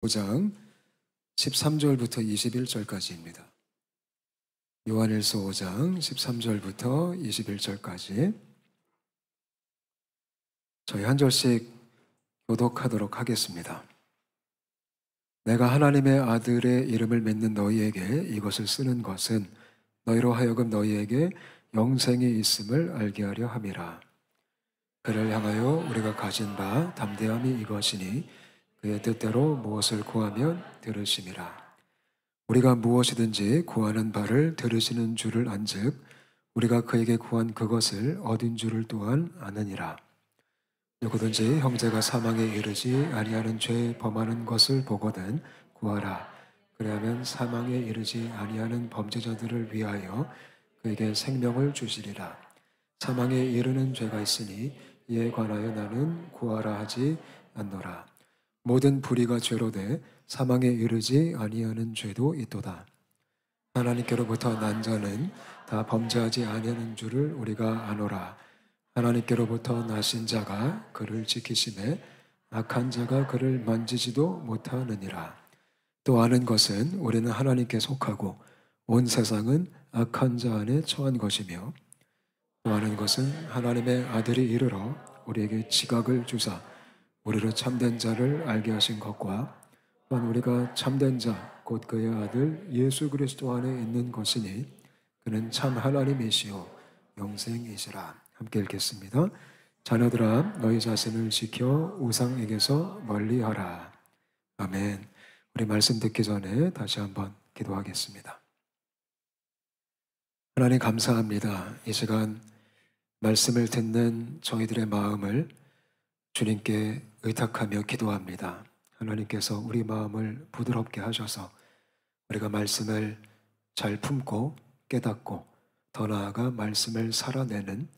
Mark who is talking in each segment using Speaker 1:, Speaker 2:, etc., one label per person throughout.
Speaker 1: 5장 13절부터 21절까지입니다. 요한일서 5장 13절부터 21절까지 저희 한 절씩 교독하도록 하겠습니다. 내가 하나님의 아들의 이름을 맺는 너희에게 이것을 쓰는 것은 너희로 하여금 너희에게 영생이 있음을 알게 하려 함이라. 그를 향하여 우리가 가진 바 담대함이 이것이니 그의 뜻대로 무엇을 구하면 들으심이라. 우리가 무엇이든지 구하는 바를 들으시는 줄을 안즉 우리가 그에게 구한 그것을 얻은 줄을 또한 아느니라. 누구든지 형제가 사망에 이르지 아니하는 죄 범하는 것을 보거든 구하라. 그리하면 사망에 이르지 아니하는 범죄자들을 위하여 그에게 생명을 주시리라. 사망에 이르는 죄가 있으니 이에 관하여 나는 구하라 하지 않노라. 모든 불의가 죄로 돼 사망에 이르지 아니하는 죄도 있도다. 하나님께로부터 난 자는 다 범죄하지 아니하는 줄을 우리가 아노라. 하나님께로부터 나신 자가 그를 지키심에 악한 자가 그를 만지지도 못하느니라. 또 아는 것은 우리는 하나님께 속하고 온 세상은 악한 자 안에 처한 것이며, 또 아는 것은 하나님의 아들이 이르러 우리에게 지각을 주사 우리로 참된 자를 알게 하신 것과 또한 우리가 참된 자 곧 그의 아들 예수 그리스도 안에 있는 것이니 그는 참 하나님이시요 영생이시라. 함께 읽겠습니다. 자녀들아 너희 자신을 지켜 우상에게서 멀리하라. 아멘. 우리 말씀 듣기 전에 다시 한번 기도하겠습니다. 하나님 감사합니다. 이 시간 말씀을 듣는 저희들의 마음을 주님께 의탁하며 기도합니다. 하나님께서 우리 마음을 부드럽게 하셔서 우리가 말씀을 잘 품고 깨닫고 더 나아가 말씀을 살아내는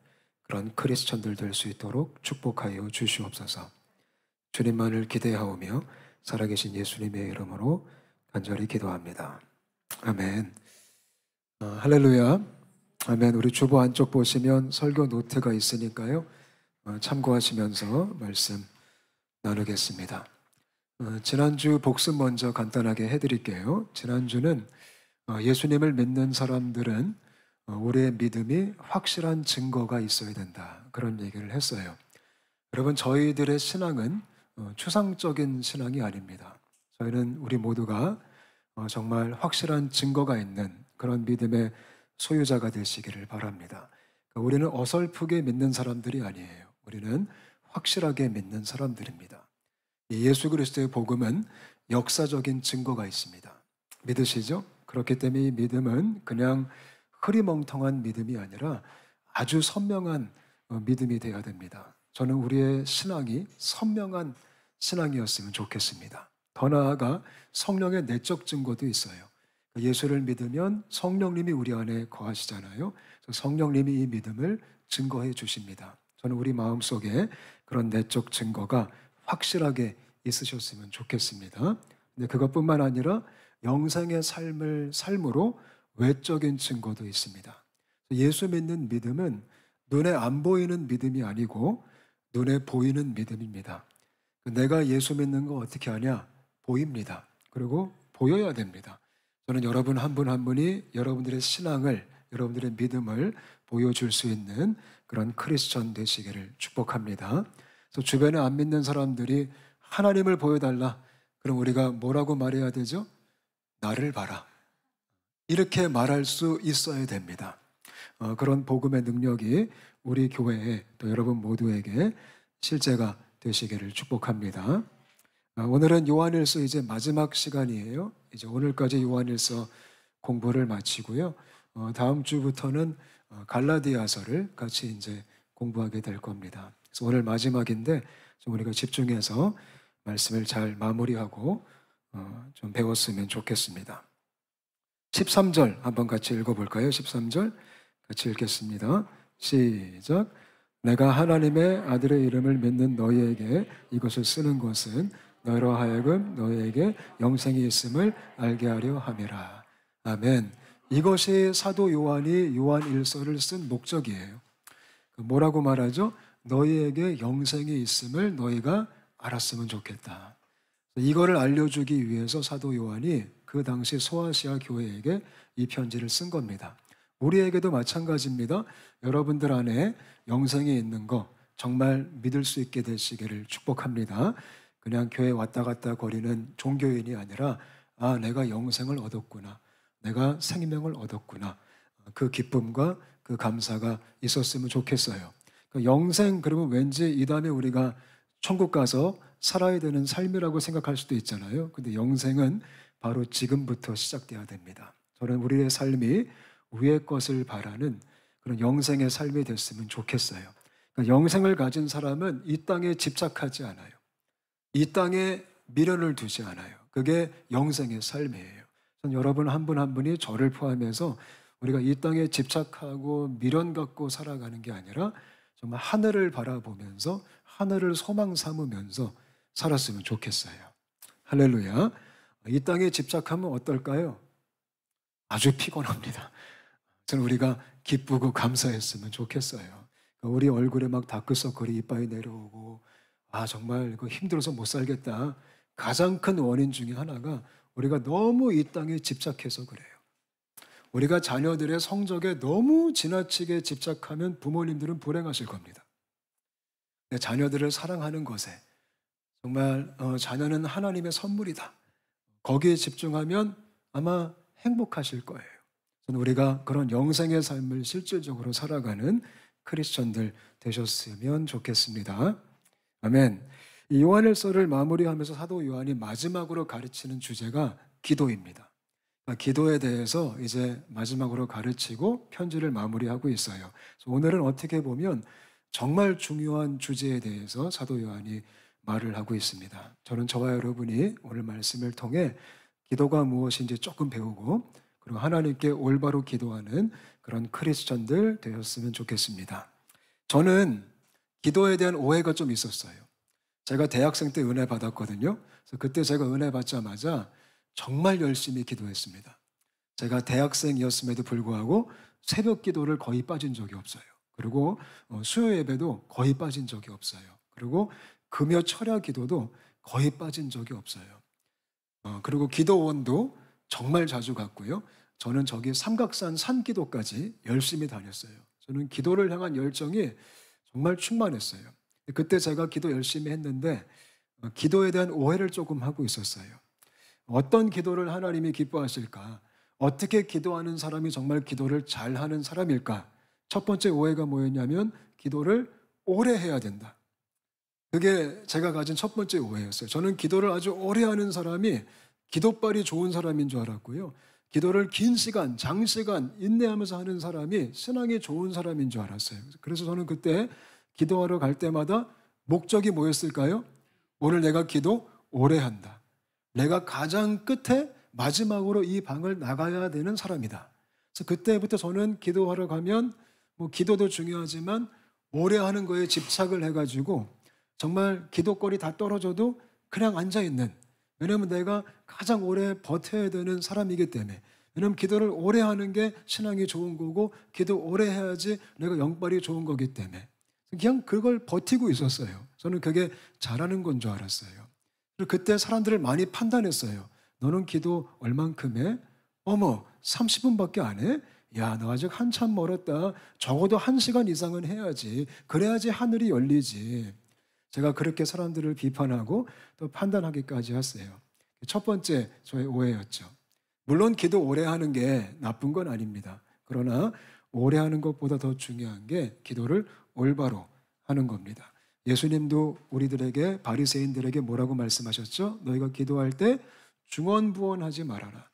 Speaker 1: 그런 크리스천들 될 수 있도록 축복하여 주시옵소서. 주님만을 기대하오며 살아계신 예수님의 이름으로 간절히 기도합니다. 아멘. 할렐루야. 아멘. 우리 주보 안쪽 보시면 설교 노트가 있으니까요. 참고하시면서 말씀 나누겠습니다. 지난주 복습 먼저 간단하게 해드릴게요. 지난주는 예수님을 믿는 사람들은 우리의 믿음이 확실한 증거가 있어야 된다. 그런 얘기를 했어요. 여러분, 저희들의 신앙은 추상적인 신앙이 아닙니다. 저희는 우리 모두가 정말 확실한 증거가 있는 그런 믿음의 소유자가 되시기를 바랍니다. 우리는 어설프게 믿는 사람들이 아니에요. 우리는 확실하게 믿는 사람들입니다. 예수 그리스도의 복음은 역사적인 증거가 있습니다. 믿으시죠? 그렇기 때문에 이 믿음은 그냥 흐리멍텅한 믿음이 아니라 아주 선명한 믿음이 되어야 됩니다. 저는 우리의 신앙이 선명한 신앙이었으면 좋겠습니다. 더 나아가 성령의 내적 증거도 있어요. 예수를 믿으면 성령님이 우리 안에 거하시잖아요. 성령님이 이 믿음을 증거해 주십니다. 저는 우리 마음속에 그런 내적 증거가 확실하게 있으셨으면 좋겠습니다. 근데 그것뿐만 아니라 영생의 삶으로 외적인 증거도 있습니다. 예수 믿는 믿음은 눈에 안 보이는 믿음이 아니고 눈에 보이는 믿음입니다. 내가 예수 믿는 거 어떻게 하냐? 보입니다. 그리고 보여야 됩니다. 저는 여러분 한 분 한 분이 여러분들의 신앙을, 여러분들의 믿음을 보여줄 수 있는 그런 크리스천 되시기를 축복합니다. 그래서 주변에 안 믿는 사람들이 하나님을 보여달라. 그럼 우리가 뭐라고 말해야 되죠? 나를 봐라. 이렇게 말할 수 있어야 됩니다. 그런 복음의 능력이 우리 교회에 또 여러분 모두에게 실제가 되시기를 축복합니다. 오늘은 요한일서 이제 마지막 시간이에요. 이제 오늘까지 요한일서 공부를 마치고요. 다음 주부터는 갈라디아서를 같이 이제 공부하게 될 겁니다. 그래서 오늘 마지막인데 좀 우리가 집중해서 말씀을 잘 마무리하고 좀 배웠으면 좋겠습니다. 13절 한번 같이 읽어볼까요? 13절 같이 읽겠습니다. 시작. 내가 하나님의 아들의 이름을 믿는 너희에게 이것을 쓰는 것은 너희로 하여금 너희에게 영생이 있음을 알게 하려 함이라. 아멘. 이것이 사도 요한이 요한 일서를 쓴 목적이에요. 뭐라고 말하죠? 너희에게 영생이 있음을 너희가 알았으면 좋겠다. 이거를 알려주기 위해서 사도 요한이 그 당시 소아시아 교회에게 이 편지를 쓴 겁니다. 우리에게도 마찬가지입니다. 여러분들 안에 영생이 있는 거 정말 믿을 수 있게 되시기를 축복합니다. 그냥 교회 왔다 갔다 거리는 종교인이 아니라 아, 내가 영생을 얻었구나. 내가 생명을 얻었구나. 그 기쁨과 그 감사가 있었으면 좋겠어요. 영생 그러면 왠지 이 다음에 우리가 천국 가서 살아야 되는 삶이라고 생각할 수도 있잖아요. 근데 영생은 바로 지금부터 시작돼야 됩니다. 저는 우리의 삶이 위의 것을 바라는 그런 영생의 삶이 됐으면 좋겠어요. 그러니까 영생을 가진 사람은 이 땅에 집착하지 않아요. 이 땅에 미련을 두지 않아요. 그게 영생의 삶이에요. 전 여러분 한 분 한 분이 저를 포함해서 우리가 이 땅에 집착하고 미련 갖고 살아가는 게 아니라 정말 하늘을 바라보면서 하늘을 소망 삼으면서 살았으면 좋겠어요. 할렐루야. 이 땅에 집착하면 어떨까요? 아주 피곤합니다. 저는 우리가 기쁘고 감사했으면 좋겠어요. 우리 얼굴에 막 다크서클이 이빨이 내려오고 아 정말 이거 힘들어서 못 살겠다. 가장 큰 원인 중에 하나가 우리가 너무 이 땅에 집착해서 그래요. 우리가 자녀들의 성적에 너무 지나치게 집착하면 부모님들은 불행하실 겁니다. 자녀들을 사랑하는 것에 정말 자녀는 하나님의 선물이다. 거기에 집중하면 아마 행복하실 거예요. 저는 우리가 그런 영생의 삶을 실질적으로 살아가는 크리스천들 되셨으면 좋겠습니다. 아멘. 이 요한일서를 마무리하면서 사도 요한이 마지막으로 가르치는 주제가 기도입니다. 기도에 대해서 이제 마지막으로 가르치고 편지를 마무리하고 있어요. 오늘은 어떻게 보면 정말 중요한 주제에 대해서 사도 요한이 말을 하고 있습니다. 저는 저와 여러분이 오늘 말씀을 통해 기도가 무엇인지 조금 배우고 그리고 하나님께 올바로 기도하는 그런 크리스천들 되었으면 좋겠습니다. 저는 기도에 대한 오해가 좀 있었어요. 제가 대학생 때 은혜 받았거든요. 그래서 그때 제가 은혜 받자마자 정말 열심히 기도했습니다. 제가 대학생이었음에도 불구하고 새벽 기도를 거의 빠진 적이 없어요. 그리고 수요 예배도 거의 빠진 적이 없어요. 그리고 금요 철야 기도도 거의 빠진 적이 없어요. 그리고 기도원도 정말 자주 갔고요. 저는 저기 삼각산 산기도까지 열심히 다녔어요. 저는 기도를 향한 열정이 정말 충만했어요. 그때 제가 기도 열심히 했는데 기도에 대한 오해를 조금 하고 있었어요. 어떤 기도를 하나님이 기뻐하실까? 어떻게 기도하는 사람이 정말 기도를 잘하는 사람일까? 첫 번째 오해가 뭐였냐면 기도를 오래 해야 된다. 그게 제가 가진 첫 번째 오해였어요. 저는 기도를 아주 오래 하는 사람이 기도빨이 좋은 사람인 줄 알았고요. 기도를 긴 시간, 장시간 인내하면서 하는 사람이 신앙이 좋은 사람인 줄 알았어요. 그래서 저는 그때 기도하러 갈 때마다 목적이 뭐였을까요? 오늘 내가 기도 오래 한다. 내가 가장 끝에 마지막으로 이 방을 나가야 되는 사람이다. 그래서 그때부터 저는 기도하러 가면 기도도 중요하지만 오래 하는 거에 집착을 해가지고 정말 기도거리 다 떨어져도 그냥 앉아있는, 왜냐하면 내가 가장 오래 버텨야 되는 사람이기 때문에, 왜냐하면 기도를 오래 하는 게 신앙이 좋은 거고 기도 오래 해야지 내가 영빨이 좋은 거기 때문에 그냥 그걸 버티고 있었어요. 저는 그게 잘하는 건 줄 알았어요. 그리고 그때 사람들을 많이 판단했어요. 너는 기도 얼만큼 해? 어머 30분밖에 안 해? 야, 너 아직 한참 멀었다. 적어도 1시간 이상은 해야지. 그래야지 하늘이 열리지. 제가 그렇게 사람들을 비판하고 또 판단하기까지 했어요. 첫 번째 저의 오해였죠. 물론 기도 오래 하는 게 나쁜 건 아닙니다. 그러나 오래 하는 것보다 더 중요한 게 기도를 올바로 하는 겁니다. 예수님도 우리들에게, 바리새인들에게 뭐라고 말씀하셨죠? 너희가 기도할 때 중언부언하지 말아라.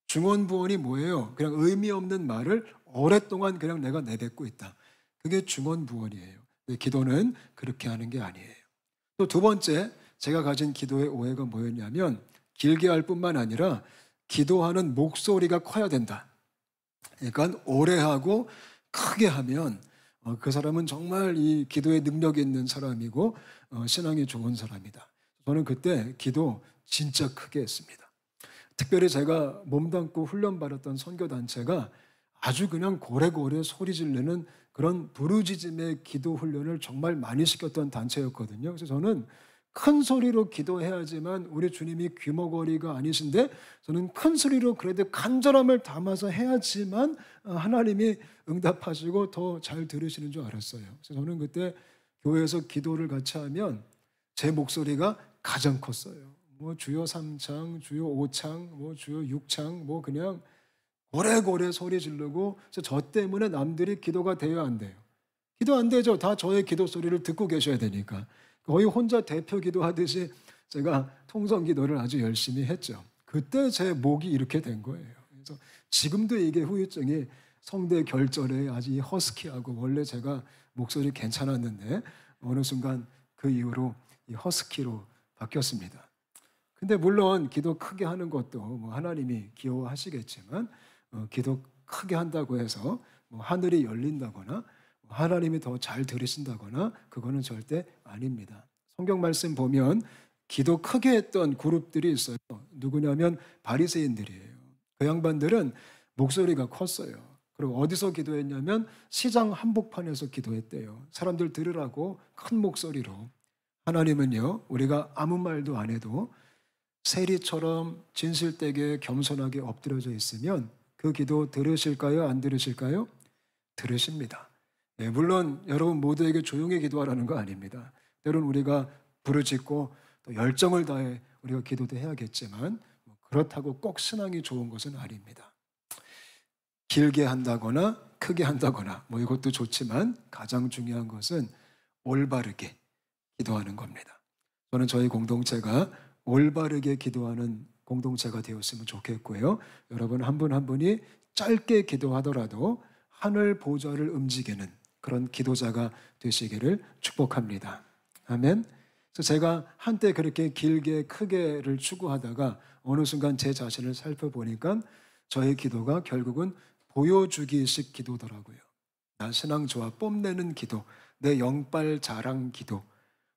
Speaker 1: 중언부언이 뭐예요? 그냥 의미 없는 말을 오랫동안 그냥 내가 내뱉고 있다. 그게 중언부언이에요. 기도는 그렇게 하는 게 아니에요. 또 두 번째 제가 가진 기도의 오해가 뭐였냐면 길게 할 뿐만 아니라 기도하는 목소리가 커야 된다. 그러니까 오래 하고 크게 하면 그 사람은 정말 이 기도에 능력이 있는 사람이고 신앙이 좋은 사람이다. 저는 그때 기도 진짜 크게 했습니다. 특별히 제가 몸담고 훈련받았던 선교단체가 아주 그냥 고래고래 소리 지르는 그런 부르짖음의 기도 훈련을 정말 많이 시켰던 단체였거든요. 그래서 저는 큰 소리로 기도해야지만 우리 주님이 귀머거리가 아니신데 저는 큰 소리로 그래도 간절함을 담아서 해야지만 하나님이 응답하시고 더 잘 들으시는 줄 알았어요. 그래서 저는 그때 교회에서 기도를 같이 하면 제 목소리가 가장 컸어요. 뭐 주여 3창, 주여 5창, 뭐 주여 6창, 뭐 그냥 고래고래 소리 지르고, 그래서 저 때문에 남들이 기도가 돼야 안 돼요. 기도 안 되죠. 다 저의 기도 소리를 듣고 계셔야 되니까. 거의 혼자 대표 기도하듯이 제가 통성 기도를 아주 열심히 했죠. 그때 제 목이 이렇게 된 거예요. 그래서 지금도 이게 후유증이 성대 결절에 아주 허스키하고, 원래 제가 목소리 괜찮았는데 어느 순간 그 이후로 이 허스키로 바뀌었습니다. 근데 물론 기도 크게 하는 것도 뭐 하나님이 기여하시겠지만 기도 크게 한다고 해서 뭐 하늘이 열린다거나 하나님이 더 잘 들으신다거나 그거는 절대 아닙니다. 성경 말씀 보면 기도 크게 했던 그룹들이 있어요. 누구냐면 바리새인들이에요. 그 양반들은 목소리가 컸어요. 그리고 어디서 기도했냐면 시장 한복판에서 기도했대요. 사람들 들으라고 큰 목소리로. 하나님은요, 우리가 아무 말도 안 해도 세리처럼 진실되게 겸손하게 엎드려져 있으면 그 기도 들으실까요? 안 들으실까요? 들으십니다. 네, 물론 여러분 모두에게 조용히 기도하라는 거 아닙니다. 때로는 우리가 부르짖고 또 열정을 다해 우리가 기도도 해야겠지만 그렇다고 꼭 신앙이 좋은 것은 아닙니다. 길게 한다거나 크게 한다거나 뭐 이것도 좋지만 가장 중요한 것은 올바르게 기도하는 겁니다. 저는 저희 공동체가 올바르게 기도하는 공동체가 되었으면 좋겠고요. 여러분 한 분 한 분이 짧게 기도하더라도 하늘 보좌를 움직이는 그런 기도자가 되시기를 축복합니다. 아멘. 그래서 제가 한때 그렇게 길게 크게를 추구하다가 어느 순간 제 자신을 살펴보니까 저의 기도가 결국은 보여주기식 기도더라고요. 나 신앙 좋아 뽐내는 기도, 내 영빨 자랑 기도.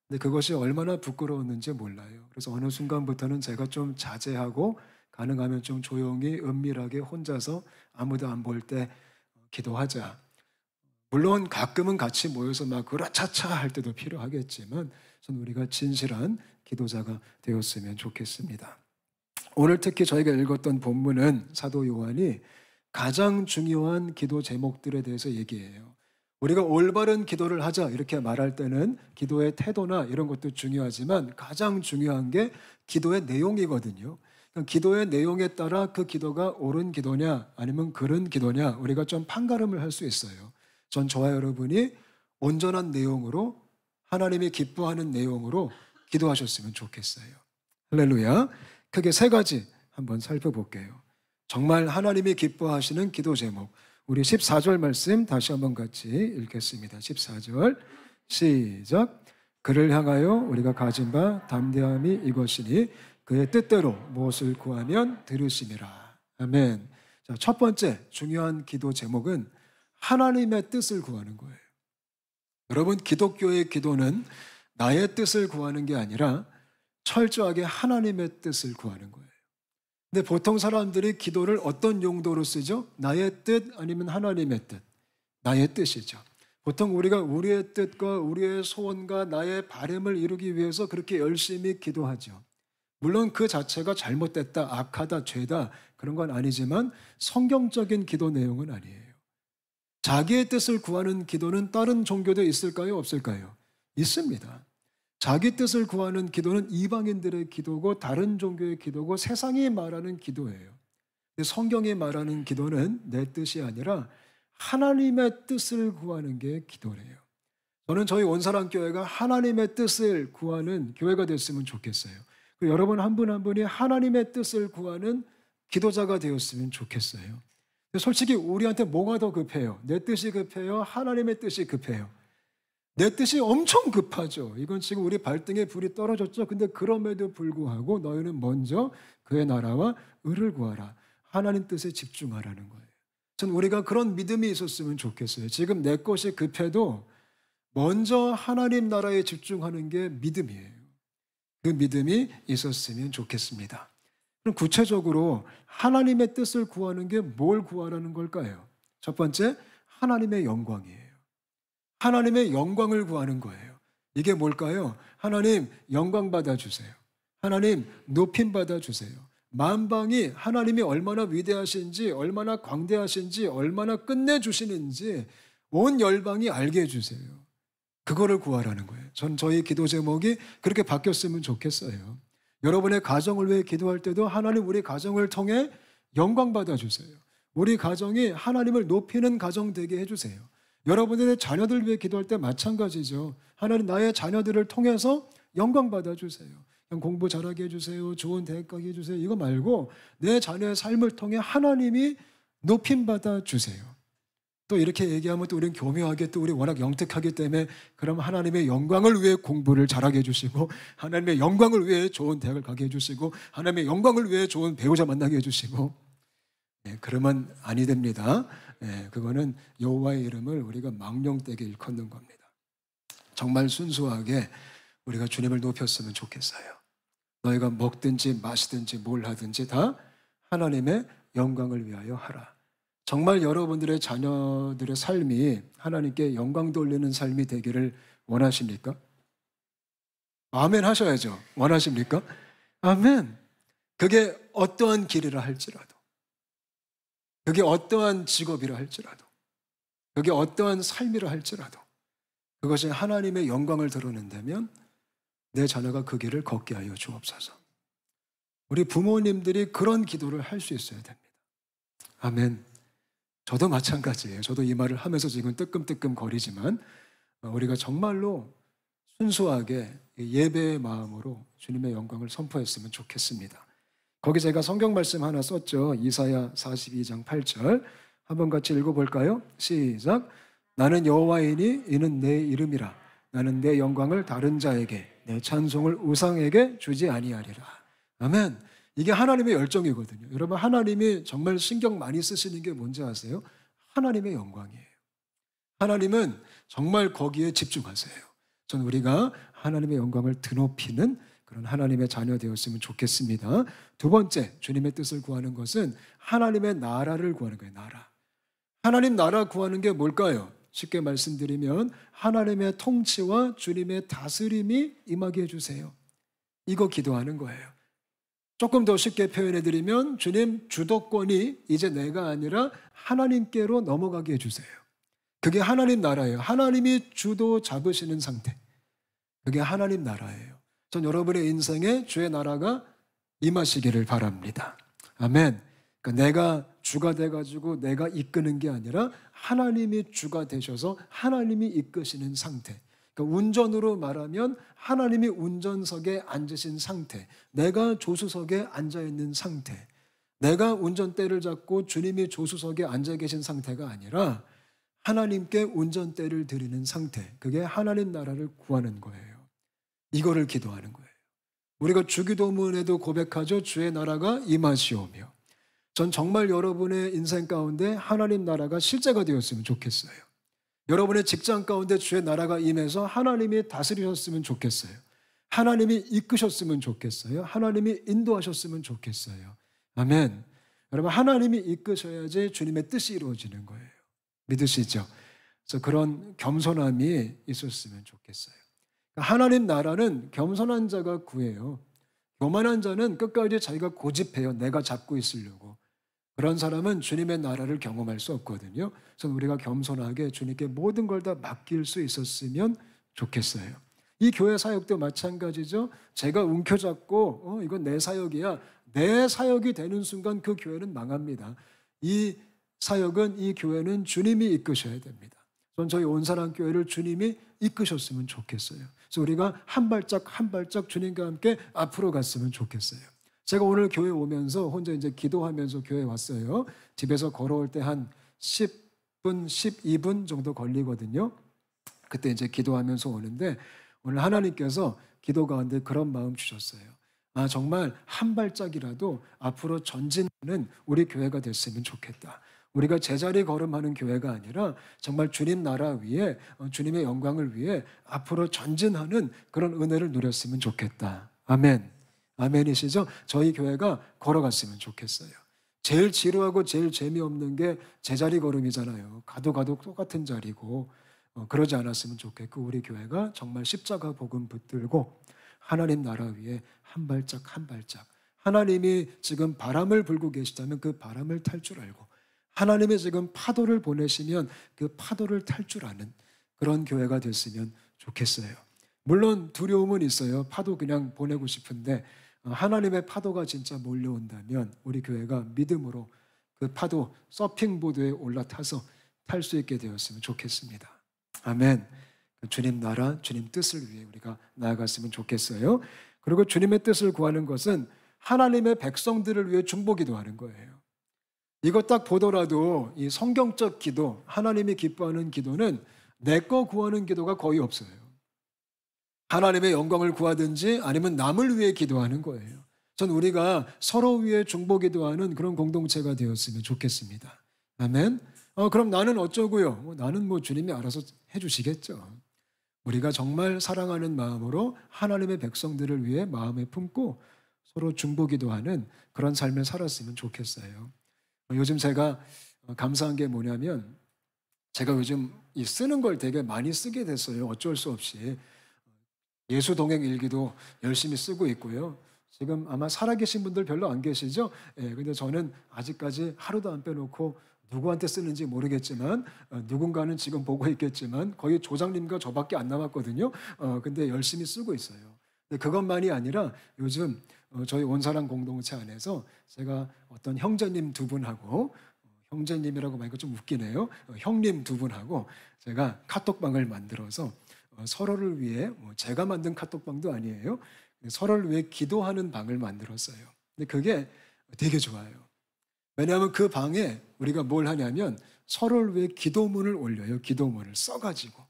Speaker 1: 근데 그것이 얼마나 부끄러웠는지 몰라요. 그래서 어느 순간부터는 제가 좀 자제하고 가능하면 좀 조용히 은밀하게 혼자서 아무도 안 볼 때 기도하자. 물론 가끔은 같이 모여서 막 으라차차 할 때도 필요하겠지만 저는 우리가 진실한 기도자가 되었으면 좋겠습니다. 오늘 특히 저희가 읽었던 본문은 사도 요한이 가장 중요한 기도 제목들에 대해서 얘기해요. 우리가 올바른 기도를 하자 이렇게 말할 때는 기도의 태도나 이런 것도 중요하지만 가장 중요한 게 기도의 내용이거든요. 그러니까 기도의 내용에 따라 그 기도가 옳은 기도냐 아니면 그른 기도냐 우리가 좀 판가름을 할 수 있어요. 전 저와 여러분이 온전한 내용으로 하나님이 기뻐하는 내용으로 기도하셨으면 좋겠어요. 할렐루야. 크게 세 가지 한번 살펴볼게요. 정말 하나님이 기뻐하시는 기도 제목. 우리 14절 말씀 다시 한번 같이 읽겠습니다. 14절 시작. 그를 향하여 우리가 가진 바 담대함이 이것이니 그의 뜻대로 무엇을 구하면 들으심이라. 아멘. 자, 첫 번째 중요한 기도 제목은 하나님의 뜻을 구하는 거예요. 여러분 기독교의 기도는 나의 뜻을 구하는 게 아니라 철저하게 하나님의 뜻을 구하는 거예요. 근데 보통 사람들이 기도를 어떤 용도로 쓰죠? 나의 뜻 아니면 하나님의 뜻? 나의 뜻이죠. 보통 우리가 우리의 뜻과 우리의 소원과 나의 바람을 이루기 위해서 그렇게 열심히 기도하죠. 물론 그 자체가 잘못됐다, 악하다, 죄다 그런 건 아니지만 성경적인 기도 내용은 아니에요. 자기의 뜻을 구하는 기도는 다른 종교도 있을까요? 없을까요? 있습니다. 자기 뜻을 구하는 기도는 이방인들의 기도고 다른 종교의 기도고 세상이 말하는 기도예요. 성경이 말하는 기도는 내 뜻이 아니라 하나님의 뜻을 구하는 게 기도래요. 저는 저희 온사랑교회가 하나님의 뜻을 구하는 교회가 됐으면 좋겠어요. 여러분 한 분 한 분이 하나님의 뜻을 구하는 기도자가 되었으면 좋겠어요. 솔직히 우리한테 뭐가 더 급해요? 내 뜻이 급해요? 하나님의 뜻이 급해요? 내 뜻이 엄청 급하죠. 이건 지금 우리 발등에 불이 떨어졌죠. 근데 그럼에도 불구하고 너희는 먼저 그의 나라와 의를 구하라. 하나님 뜻에 집중하라는 거예요. 전 우리가 그런 믿음이 있었으면 좋겠어요. 지금 내 것이 급해도 먼저 하나님 나라에 집중하는 게 믿음이에요. 그 믿음이 있었으면 좋겠습니다. 그럼 구체적으로 하나님의 뜻을 구하는 게 뭘 구하라는 걸까요? 첫 번째, 하나님의 영광이에요. 하나님의 영광을 구하는 거예요. 이게 뭘까요? 하나님 영광 받아주세요. 하나님 높임 받아주세요. 만방이 하나님이 얼마나 위대하신지, 얼마나 광대하신지, 얼마나 끝내주시는지 온 열방이 알게 해주세요. 그거를 구하라는 거예요. 전 저희 기도 제목이 그렇게 바뀌었으면 좋겠어요. 여러분의 가정을 위해 기도할 때도 하나님 우리 가정을 통해 영광 받아주세요. 우리 가정이 하나님을 높이는 가정 되게 해주세요. 여러분들의 자녀들 위해 기도할 때 마찬가지죠. 하나님 나의 자녀들을 통해서 영광 받아주세요. 그냥 공부 잘하게 해주세요. 좋은 대학 가게 해주세요. 이거 말고 내 자녀의 삶을 통해 하나님이 높임 받아주세요. 또 이렇게 얘기하면 또 우리는 교묘하게 또 우리 워낙 영특하기 때문에 그럼 하나님의 영광을 위해 공부를 잘하게 해주시고 하나님의 영광을 위해 좋은 대학을 가게 해주시고 하나님의 영광을 위해 좋은 배우자 만나게 해주시고 그러면 아니 됩니다. 그거는 여호와의 이름을 우리가 망령되게 일컫는 겁니다. 정말 순수하게 우리가 주님을 높였으면 좋겠어요. 너희가 먹든지 마시든지 뭘 하든지 다 하나님의 영광을 위하여 하라. 정말 여러분들의 자녀들의 삶이 하나님께 영광 돌리는 삶이 되기를 원하십니까? 아멘 하셔야죠. 원하십니까? 아멘. 그게 어떠한 길이라 할지라도, 그게 어떠한 직업이라 할지라도, 그게 어떠한 삶이라 할지라도 그것이 하나님의 영광을 드러낸다면 내 자녀가 그 길을 걷게 하여 주옵소서. 우리 부모님들이 그런 기도를 할 수 있어야 됩니다. 아멘. 저도 마찬가지예요. 저도 이 말을 하면서 지금 뜨끔뜨끔 거리지만 우리가 정말로 순수하게 예배의 마음으로 주님의 영광을 선포했으면 좋겠습니다. 거기 제가 성경 말씀 하나 썼죠. 이사야 42장 8절 한번 같이 읽어볼까요? 시작. 나는 여호와이니 이는 내 이름이라. 나는 내 영광을 다른 자에게 내 찬송을 우상에게 주지 아니하리라. 아멘. 이게 하나님의 열정이거든요. 여러분 하나님이 정말 신경 많이 쓰시는 게 뭔지 아세요? 하나님의 영광이에요. 하나님은 정말 거기에 집중하세요. 전 우리가 하나님의 영광을 드높이는 그런 하나님의 자녀 되었으면 좋겠습니다. 두 번째, 주님의 뜻을 구하는 것은 하나님의 나라를 구하는 거예요. 나라. 하나님 나라 구하는 게 뭘까요? 쉽게 말씀드리면 하나님의 통치와 주님의 다스림이 임하게 해주세요. 이거 기도하는 거예요. 조금 더 쉽게 표현해드리면 주님 주도권이 이제 내가 아니라 하나님께로 넘어가게 해주세요. 그게 하나님 나라예요. 하나님이 주도 잡으시는 상태. 그게 하나님 나라예요. 전 여러분의 인생에 주의 나라가 임하시기를 바랍니다. 아멘. 그러니까 내가 주가 돼가지고 내가 이끄는 게 아니라 하나님이 주가 되셔서 하나님이 이끄시는 상태. 그러니까 운전으로 말하면 하나님이 운전석에 앉으신 상태, 내가 조수석에 앉아있는 상태, 내가 운전대를 잡고 주님이 조수석에 앉아 계신 상태가 아니라 하나님께 운전대를 드리는 상태, 그게 하나님 나라를 구하는 거예요. 이거를 기도하는 거예요. 우리가 주기도문에도 고백하죠. 주의 나라가 임하시오며. 전 정말 여러분의 인생 가운데 하나님 나라가 실제가 되었으면 좋겠어요. 여러분의 직장 가운데 주의 나라가 임해서 하나님이 다스리셨으면 좋겠어요. 하나님이 이끄셨으면 좋겠어요. 하나님이 인도하셨으면 좋겠어요. 아멘. 여러분 하나님이 이끄셔야지 주님의 뜻이 이루어지는 거예요. 믿으시죠? 그래서 그런 겸손함이 있었으면 좋겠어요. 하나님 나라는 겸손한 자가 구해요. 교만한 자는 끝까지 자기가 고집해요. 내가 잡고 있으려고. 그런 사람은 주님의 나라를 경험할 수 없거든요. 그래서 우리가 겸손하게 주님께 모든 걸 다 맡길 수 있었으면 좋겠어요. 이 교회 사역도 마찬가지죠. 제가 움켜잡고 이건 내 사역이야. 내 사역이 되는 순간 그 교회는 망합니다. 이 사역은, 이 교회는 주님이 이끄셔야 됩니다. 전 저희 온사랑교회를 주님이 이끄셨으면 좋겠어요. 그래서 우리가 한 발짝 한 발짝 주님과 함께 앞으로 갔으면 좋겠어요. 제가 오늘 교회 오면서 혼자 이제 기도하면서 교회 왔어요. 집에서 걸어올 때 한 10분, 12분 정도 걸리거든요. 그때 이제 기도하면서 오는데 오늘 하나님께서 기도 가운데 그런 마음 주셨어요. 아, 정말 한 발짝이라도 앞으로 전진하는 우리 교회가 됐으면 좋겠다. 우리가 제자리 걸음하는 교회가 아니라 정말 주님 나라 위에 주님의 영광을 위해 앞으로 전진하는 그런 은혜를 누렸으면 좋겠다. 아멘. 아멘이시죠? 저희 교회가 걸어갔으면 좋겠어요. 제일 지루하고 제일 재미없는 게 제자리 걸음이잖아요. 가도 똑같은 자리고 그러지 않았으면 좋겠고 우리 교회가 정말 십자가 복음 붙들고 하나님 나라 위에 한 발짝 한 발짝 하나님이 지금 바람을 불고 계시다면 그 바람을 탈 줄 알고 하나님이 지금 파도를 보내시면 그 파도를 탈 줄 아는 그런 교회가 됐으면 좋겠어요. 물론 두려움은 있어요. 파도 그냥 보내고 싶은데 하나님의 파도가 진짜 몰려온다면 우리 교회가 믿음으로 그 파도 서핑보드에 올라타서 탈 수 있게 되었으면 좋겠습니다. 아멘. 주님 나라, 주님 뜻을 위해 우리가 나아갔으면 좋겠어요. 그리고 주님의 뜻을 구하는 것은 하나님의 백성들을 위해 중보기도 하는 거예요. 이거 딱 보더라도 이 성경적 기도, 하나님이 기뻐하는 기도는 내 거 구하는 기도가 거의 없어요. 하나님의 영광을 구하든지 아니면 남을 위해 기도하는 거예요. 전 우리가 서로 위해 중보기도하는 그런 공동체가 되었으면 좋겠습니다. 아멘. 그럼 나는 어쩌고요? 나는 주님이 알아서 해주시겠죠. 우리가 정말 사랑하는 마음으로 하나님의 백성들을 위해 마음에 품고 서로 중보기도하는 그런 삶을 살았으면 좋겠어요. 요즘 제가 감사한 게 뭐냐면 제가 요즘 쓰는 걸 되게 많이 쓰게 됐어요. 어쩔 수 없이. 예수 동행 일기도 열심히 쓰고 있고요. 지금 아마 살아계신 분들 별로 안 계시죠? 근데 저는 아직까지 하루도 안 빼놓고 누구한테 쓰는지 모르겠지만 누군가는 지금 보고 있겠지만 거의 조장님과 저밖에 안 남았거든요. 근데 열심히 쓰고 있어요. 근데 그것만이 아니라 요즘 저희 온사랑 공동체 안에서 제가 어떤 형제님 두 분하고 형제님이라고 하니까 좀 웃기네요. 형님 두 분하고 제가 카톡방을 만들어서 서로를 위해 제가 만든 카톡방도 아니에요. 서로를 위해 기도하는 방을 만들었어요. 근데 그게 되게 좋아요. 왜냐하면 그 방에 우리가 뭘 하냐면 서로를 위해 기도문을 올려요. 기도문을 써가지고.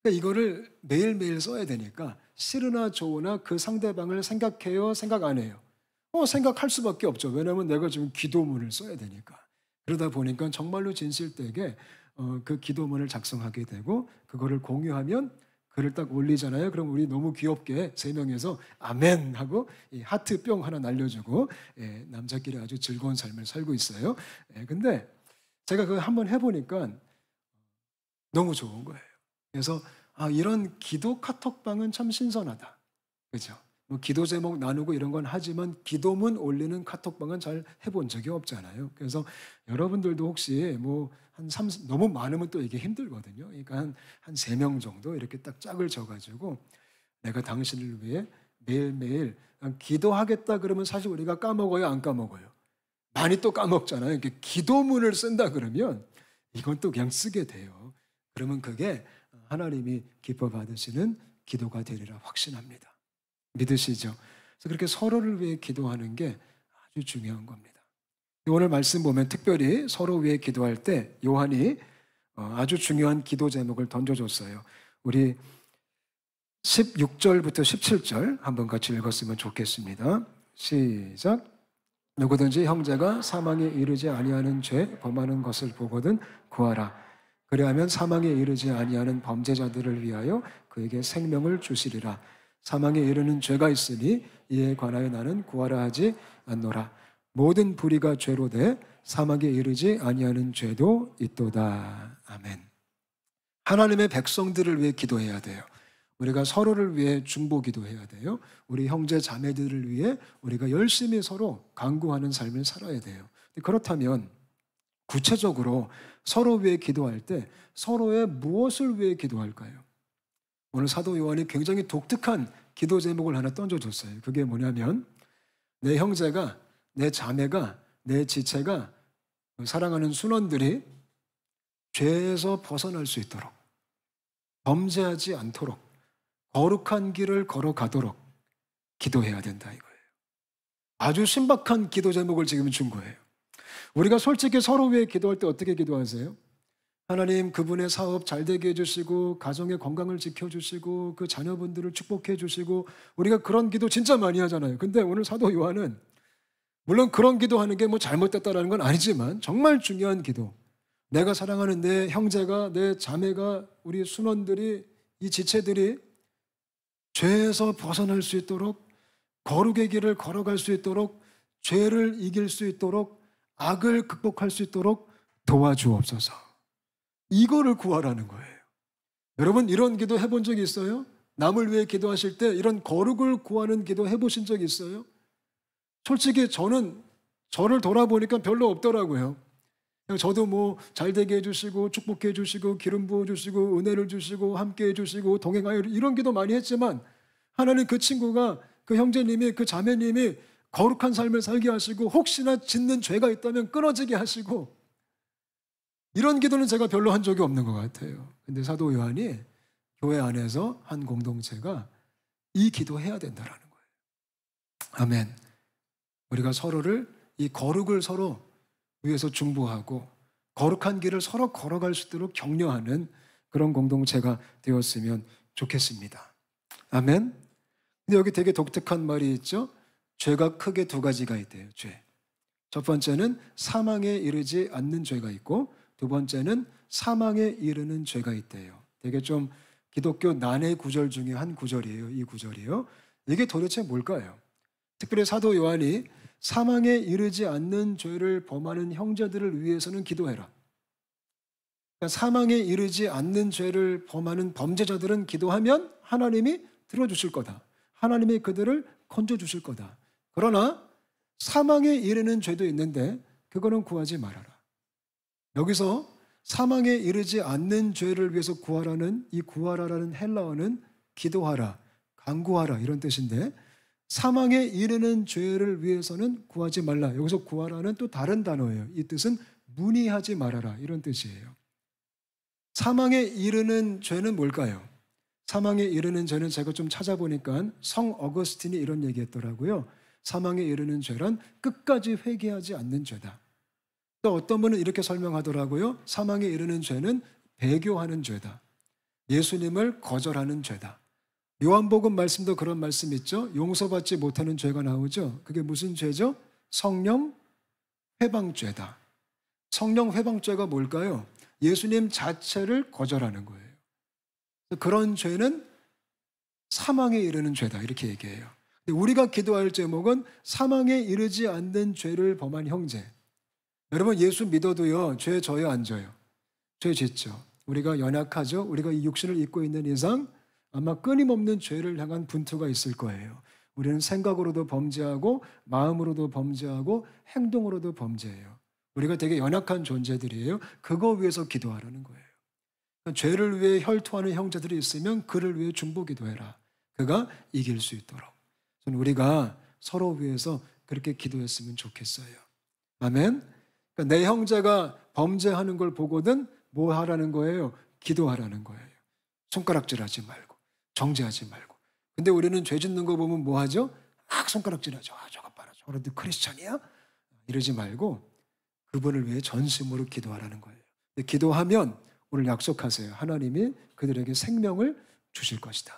Speaker 1: 그러니까 이거를 매일매일 써야 되니까 싫으나 좋으나 그 상대방을 생각해요? 생각 안 해요? 생각할 수밖에 없죠. 왜냐하면 내가 지금 기도문을 써야 되니까. 그러다 보니까 정말로 진실되게 그 기도문을 작성하게 되고 그거를 공유하면 글을 딱 올리잖아요. 그럼 우리 너무 귀엽게 세 명에서 아멘 하고 이 하트 뿅 하나 날려주고 남자끼리 아주 즐거운 삶을 살고 있어요. 근데 제가 그거 한번 해보니까 너무 좋은 거예요. 그래서 이런 기도 카톡방은 참 신선하다. 그죠? 기도 제목 나누고 이런 건 하지만 기도문 올리는 카톡방은 잘 해본 적이 없잖아요. 그래서 여러분들도 혹시 한 30, 너무 많으면 또 이게 힘들거든요. 그러니까 한 3명 정도 이렇게 딱 짝을 져가지고 내가 당신을 위해 매일매일 기도하겠다 그러면 사실 우리가 까먹어요, 안 까먹어요? 많이 또 까먹잖아요. 이렇게 기도문을 쓴다 그러면 이건 또 그냥 쓰게 돼요. 그러면 그게 하나님이 기뻐 받으시는 기도가 되리라 확신합니다. 믿으시죠? 그래서 그렇게 서로를 위해 기도하는 게 아주 중요한 겁니다. 오늘 말씀 보면 특별히 서로 위해 기도할 때 요한이 아주 중요한 기도 제목을 던져줬어요. 우리 16절부터 17절 한번 같이 읽었으면 좋겠습니다. 시작. 누구든지 형제가 사망에 이르지 아니하는 죄 범하는 것을 보거든 구하라. 그리하면 사망에 이르지 아니하는 범죄자들을 위하여 그에게 생명을 주시리라. 사망에 이르는 죄가 있으니 이에 관하여 나는 구하라 하지 않노라. 모든 불의가 죄로 돼 사망에 이르지 아니하는 죄도 있도다. 아멘. 하나님의 백성들을 위해 기도해야 돼요. 우리가 서로를 위해 중보 기도해야 돼요. 우리 형제 자매들을 위해 우리가 열심히 서로 간구하는 삶을 살아야 돼요. 그렇다면 구체적으로 서로 위해 기도할 때 서로의 무엇을 위해 기도할까요? 오늘 사도 요한이 굉장히 독특한 기도 제목을 하나 던져줬어요. 그게 뭐냐면 내 형제가, 내 자매가, 내 지체가, 사랑하는 순원들이 죄에서 벗어날 수 있도록, 범죄하지 않도록, 거룩한 길을 걸어가도록 기도해야 된다 이거예요. 아주 신박한 기도 제목을 지금 준 거예요. 우리가 솔직히 서로 위해 기도할 때 어떻게 기도하세요? 하나님 그분의 사업 잘 되게 해주시고 가정의 건강을 지켜주시고 그 자녀분들을 축복해 주시고 우리가 그런 기도 진짜 많이 하잖아요. 근데 오늘 사도 요한은 물론 그런 기도하는 게 잘못됐다라는 건 아니지만 정말 중요한 기도, 내가 사랑하는 내 형제가, 내 자매가, 우리 순원들이, 이 지체들이 죄에서 벗어날 수 있도록, 거룩의 길을 걸어갈 수 있도록, 죄를 이길 수 있도록, 악을 극복할 수 있도록 도와주옵소서. 이거를 구하라는 거예요. 여러분 이런 기도 해본 적 있어요? 남을 위해 기도하실 때 이런 거룩을 구하는 기도 해보신 적 있어요? 솔직히 저는 저를 돌아보니까 별로 없더라고요. 그냥 저도 뭐 잘되게 해주시고 축복해 주시고 기름 부어주시고 은혜를 주시고 함께 해주시고 동행하여 이런 기도 많이 했지만 하나님 그 친구가 그 형제님이 그 자매님이 거룩한 삶을 살게 하시고 혹시나 짓는 죄가 있다면 끊어지게 하시고 이런 기도는 제가 별로 한 적이 없는 것 같아요. 근데 사도 요한이 교회 안에서 한 공동체가 이 기도해야 된다라는 거예요. 아멘. 우리가 서로를 이 거룩을 서로 위해서 중보하고 거룩한 길을 서로 걸어갈 수 있도록 격려하는 그런 공동체가 되었으면 좋겠습니다. 아멘. 근데 여기 되게 독특한 말이 있죠. 죄가 크게 두 가지가 있대요. 죄. 첫 번째는 사망에 이르지 않는 죄가 있고 두 번째는 사망에 이르는 죄가 있대요. 되게 좀 기독교 난해 구절 중에 한 구절이에요. 이 구절이요. 이게 도대체 뭘까요? 특별히 사도 요한이 사망에 이르지 않는 죄를 범하는 형제들을 위해서는 기도해라. 그러니까 사망에 이르지 않는 죄를 범하는 범죄자들은 기도하면 하나님이 들어주실 거다. 하나님이 그들을 건져주실 거다. 그러나 사망에 이르는 죄도 있는데 그거는 구하지 말아라. 여기서 사망에 이르지 않는 죄를 위해서 구하라는 이 구하라라는 헬라어는 기도하라, 간구하라 이런 뜻인데 사망에 이르는 죄를 위해서는 구하지 말라. 여기서 구하라는 또 다른 단어예요. 이 뜻은 문의하지 말아라 이런 뜻이에요. 사망에 이르는 죄는 뭘까요? 사망에 이르는 죄는 제가 좀 찾아보니까 성 어거스틴이 이런 얘기했더라고요. 사망에 이르는 죄란 끝까지 회개하지 않는 죄다. 또 어떤 분은 이렇게 설명하더라고요. 사망에 이르는 죄는 배교하는 죄다. 예수님을 거절하는 죄다. 요한복음 말씀도 그런 말씀 있죠. 용서받지 못하는 죄가 나오죠. 그게 무슨 죄죠? 성령 회방죄다. 성령 회방죄가 뭘까요? 예수님 자체를 거절하는 거예요. 그런 죄는 사망에 이르는 죄다 이렇게 얘기해요. 근데 우리가 기도할 제목은 사망에 이르지 않는 죄를 범한 형제. 여러분 예수 믿어도요 죄 져요 안 져요? 죄 짓죠. 우리가 연약하죠. 우리가 이 육신을 입고 있는 이상 아마 끊임없는 죄를 향한 분투가 있을 거예요. 우리는 생각으로도 범죄하고 마음으로도 범죄하고 행동으로도 범죄해요. 우리가 되게 연약한 존재들이에요. 그거 위해서 기도하라는 거예요. 그러니까 죄를 위해 혈투하는 형제들이 있으면 그를 위해 중보 기도해라. 그가 이길 수 있도록. 저는 우리가 서로 위해서 그렇게 기도했으면 좋겠어요. 아멘. 그러니까 내 형제가 범죄하는 걸 보거든 뭐 하라는 거예요? 기도하라는 거예요. 손가락질하지 말고 정죄하지 말고. 근데 우리는 죄 짓는 거 보면 뭐 하죠? 막 손가락질하죠. 아, 저거 봐라. 저거도 크리스찬이야? 이러지 말고 그분을 위해 전심으로 기도하라는 거예요. 기도하면 오늘 약속하세요. 하나님이 그들에게 생명을 주실 것이다.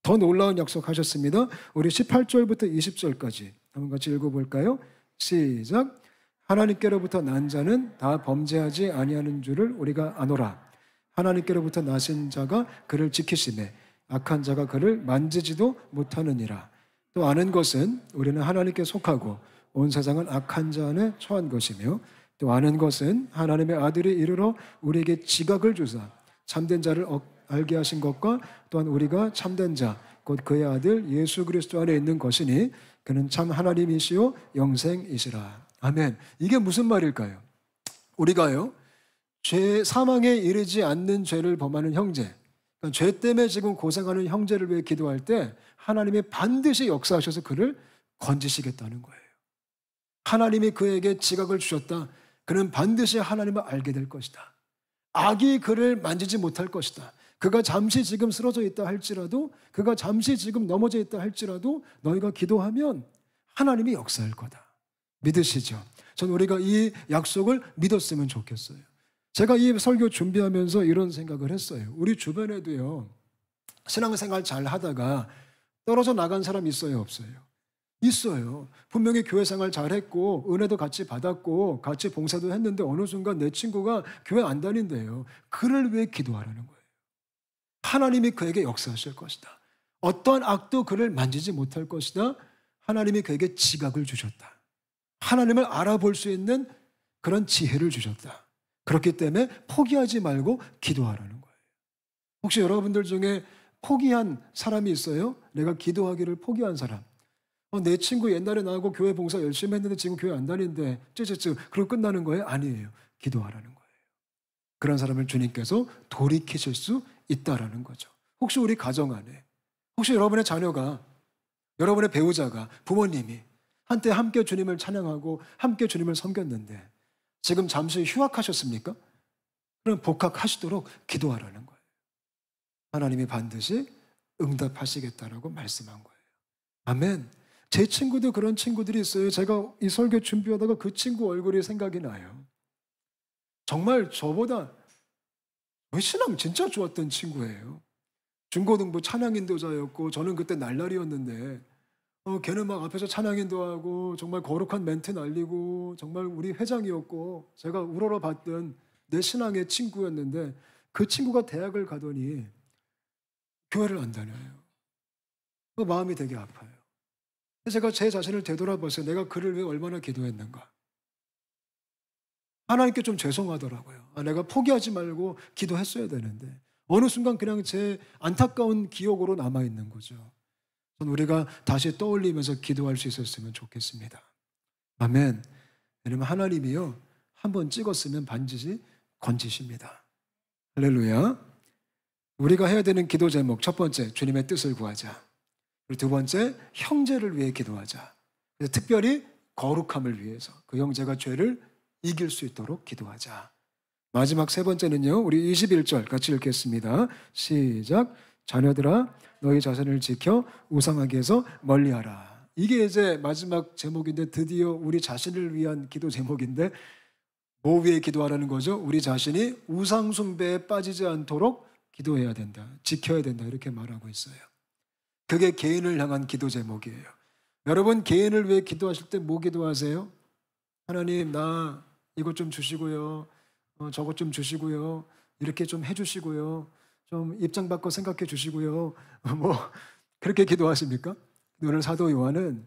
Speaker 1: 더 놀라운 약속하셨습니다. 우리 18절부터 20절까지 한번 같이 읽어볼까요? 시작. 하나님께로부터 난 자는 다 범죄하지 아니하는 줄을 우리가 아노라. 하나님께로부터 나신 자가 그를 지키시매 악한 자가 그를 만지지도 못하느니라. 또 아는 것은 우리는 하나님께 속하고 온 세상은 악한 자 안에 처한 것이며 또 아는 것은 하나님의 아들이 이르러 우리에게 지각을 주사 참된 자를 알게 하신 것과 또한 우리가 참된 자 곧 그의 아들 예수 그리스도 안에 있는 것이니 그는 참 하나님이시요 영생이시라. 아멘. 이게 무슨 말일까요? 우리가요 죄 사망에 이르지 않는 죄를 범하는 형제, 그러니까 죄 때문에 지금 고생하는 형제를 위해 기도할 때 하나님이 반드시 역사하셔서 그를 건지시겠다는 거예요. 하나님이 그에게 지각을 주셨다. 그는 반드시 하나님을 알게 될 것이다. 악이 그를 만지지 못할 것이다. 그가 잠시 지금 쓰러져 있다 할지라도, 그가 잠시 지금 넘어져 있다 할지라도 너희가 기도하면 하나님이 역사할 거다. 믿으시죠? 전 우리가 이 약속을 믿었으면 좋겠어요. 제가 이 설교 준비하면서 이런 생각을 했어요. 우리 주변에도요, 신앙생활 잘 하다가 떨어져 나간 사람 있어요, 없어요? 있어요. 분명히 교회 생활 잘했고 은혜도 같이 받았고 같이 봉사도 했는데 어느 순간 내 친구가 교회 안 다닌대요. 그를 위해 기도하라는 거예요. 하나님이 그에게 역사하실 것이다. 어떠한 악도 그를 만지지 못할 것이다. 하나님이 그에게 지각을 주셨다. 하나님을 알아볼 수 있는 그런 지혜를 주셨다. 그렇기 때문에 포기하지 말고 기도하라는 거예요. 혹시 여러분들 중에 포기한 사람이 있어요? 내가 기도하기를 포기한 사람. 내 친구 옛날에 나하고 교회 봉사 열심히 했는데 지금 교회 안 다니는데 쯔쯔쯔 그럼 끝나는 거예요? 아니에요. 기도하라는 거예요. 그런 사람을 주님께서 돌이키실 수 있다라는 거죠. 혹시 우리 가정 안에, 혹시 여러분의 자녀가, 여러분의 배우자가, 부모님이 한때 함께 주님을 찬양하고 함께 주님을 섬겼는데 지금 잠시 휴학하셨습니까? 그럼 복학하시도록 기도하라는 거예요. 하나님이 반드시 응답하시겠다라고 말씀한 거예요. 아멘. 제 친구도 그런 친구들이 있어요. 제가 이 설교 준비하다가 그 친구 얼굴이 생각이 나요. 정말 저보다 신앙 진짜 좋았던 친구예요. 중고등부 찬양인도자였고 저는 그때 날라리였는데 걔는 막 앞에서 찬양인도하고 정말 거룩한 멘트 날리고 정말 우리 회장이었고 제가 우러러 봤던 내 신앙의 친구였는데 그 친구가 대학을 가더니 교회를 안 다녀요. 그 마음이 되게 아파요. 제가 제 자신을 되돌아봤어요. 내가 그를 위해 얼마나 기도했는가. 하나님께 좀 죄송하더라고요. 내가 포기하지 말고 기도했어야 되는데 어느 순간 그냥 제 안타까운 기억으로 남아있는 거죠. 전 우리가 다시 떠올리면서 기도할 수 있었으면 좋겠습니다. 아멘. 왜냐면 하나님이요 한번 찍었으면 반드시 건지십니다. 할렐루야. 우리가 해야 되는 기도 제목 첫 번째 주님의 뜻을 구하자. 그리고 두 번째 형제를 위해 기도하자. 그래서 특별히 거룩함을 위해서 그 형제가 죄를 이길 수 있도록 기도하자. 마지막 세 번째는요. 우리 21절 같이 읽겠습니다. 시작. 자녀들아 너희 자신을 지켜 우상하게에서 멀리하라. 이게 이제 마지막 제목인데 드디어 우리 자신을 위한 기도 제목인데 뭐 위해 기도하라는 거죠? 우리 자신이 우상 숭배에 빠지지 않도록 기도해야 된다. 지켜야 된다. 이렇게 말하고 있어요. 그게 개인을 향한 기도 제목이에요. 여러분 개인을 위해 기도하실 때 뭐 기도하세요? 하나님 나 이것 좀 주시고요. 저것 좀 주시고요. 이렇게 좀 해주시고요. 좀 입장 바꿔 생각해 주시고요. 뭐 그렇게 기도하십니까? 오늘 사도 요한은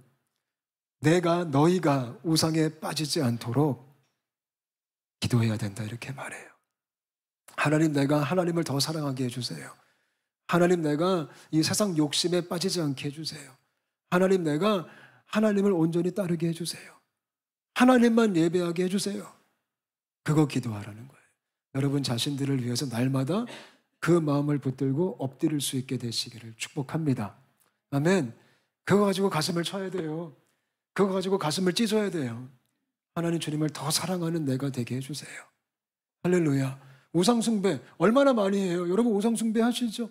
Speaker 1: 너희가 우상에 빠지지 않도록 기도해야 된다 이렇게 말해요. 하나님 내가 하나님을 더 사랑하게 해주세요. 하나님 내가 이 세상 욕심에 빠지지 않게 해주세요. 하나님 내가 하나님을 온전히 따르게 해주세요. 하나님만 예배하게 해주세요. 그거 기도하라는 거예요. 여러분 자신들을 위해서 날마다 그 마음을 붙들고 엎드릴 수 있게 되시기를 축복합니다. 아멘. 그거 가지고 가슴을 쳐야 돼요. 그거 가지고 가슴을 찢어야 돼요. 하나님 주님을 더 사랑하는 내가 되게 해주세요. 할렐루야. 우상숭배 얼마나 많이 해요. 여러분 우상숭배 하시죠?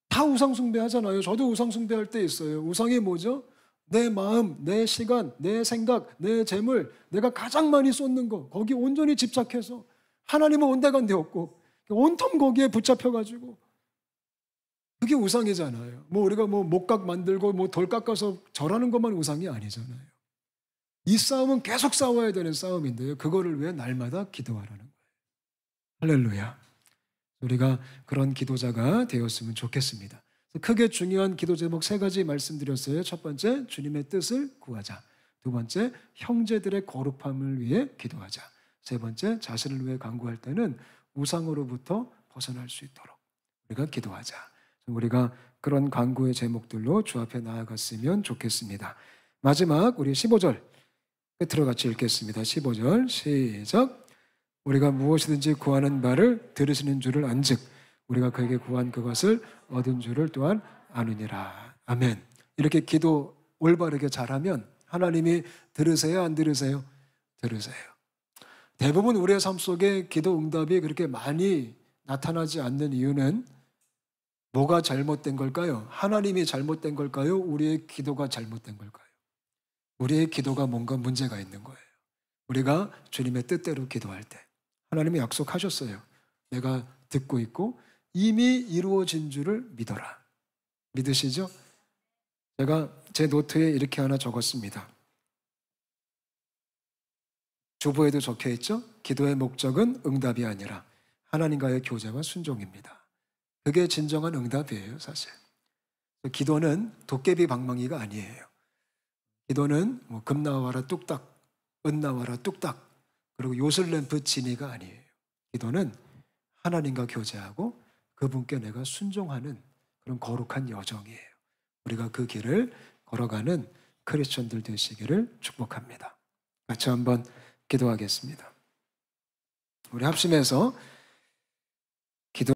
Speaker 1: 다 우상숭배 하잖아요. 저도 우상숭배 할 때 있어요. 우상이 뭐죠? 내 마음, 내 시간, 내 생각, 내 재물, 내가 가장 많이 쏟는 거 거기 온전히 집착해서 하나님은 온데간데 없고 온통 거기에 붙잡혀가지고 그게 우상이잖아요. 뭐 우리가 뭐 목각 만들고 뭐 돌 깎아서 절하는 것만 우상이 아니잖아요. 이 싸움은 계속 싸워야 되는 싸움인데요. 그거를 위해 날마다 기도하라는 거예요. 할렐루야. 우리가 그런 기도자가 되었으면 좋겠습니다. 크게 중요한 기도 제목 세 가지 말씀드렸어요. 첫 번째, 주님의 뜻을 구하자. 두 번째, 형제들의 거룩함을 위해 기도하자. 세 번째, 자신을 위해 간구할 때는 우상으로부터 벗어날 수 있도록 우리가 기도하자. 우리가 그런 간구의 제목들로 주 앞에 나아갔으면 좋겠습니다. 마지막 우리 15절 끝으로 같이 읽겠습니다. 15절 시작. 우리가 무엇이든지 구하는 바를 들으시는 줄을 안즉 우리가 그에게 구한 그것을 얻은 줄을 또한 아느니라. 아멘. 이렇게 기도 올바르게 잘하면 하나님이 들으세요? 안 들으세요? 들으세요. 대부분 우리의 삶 속에 기도 응답이 그렇게 많이 나타나지 않는 이유는 뭐가 잘못된 걸까요? 하나님이 잘못된 걸까요? 우리의 기도가 잘못된 걸까요? 우리의 기도가 뭔가 문제가 있는 거예요. 우리가 주님의 뜻대로 기도할 때 하나님이 약속하셨어요. 내가 듣고 있고 이미 이루어진 줄을 믿어라. 믿으시죠? 제가 제 노트에 이렇게 하나 적었습니다. 주보에도 적혀 있죠? 기도의 목적은 응답이 아니라 하나님과의 교제와 순종입니다. 그게 진정한 응답이에요, 사실. 기도는 도깨비 방망이가 아니에요. 기도는 뭐 금 나와라 뚝딱, 은 나와라 뚝딱, 그리고 요술램프 진이가 아니에요. 기도는 하나님과 교제하고 그분께 내가 순종하는 그런 거룩한 여정이에요. 우리가 그 길을 걸어가는 크리스천들 되시기를 축복합니다. 같이 한번 기도하겠습니다. 우리 합심해서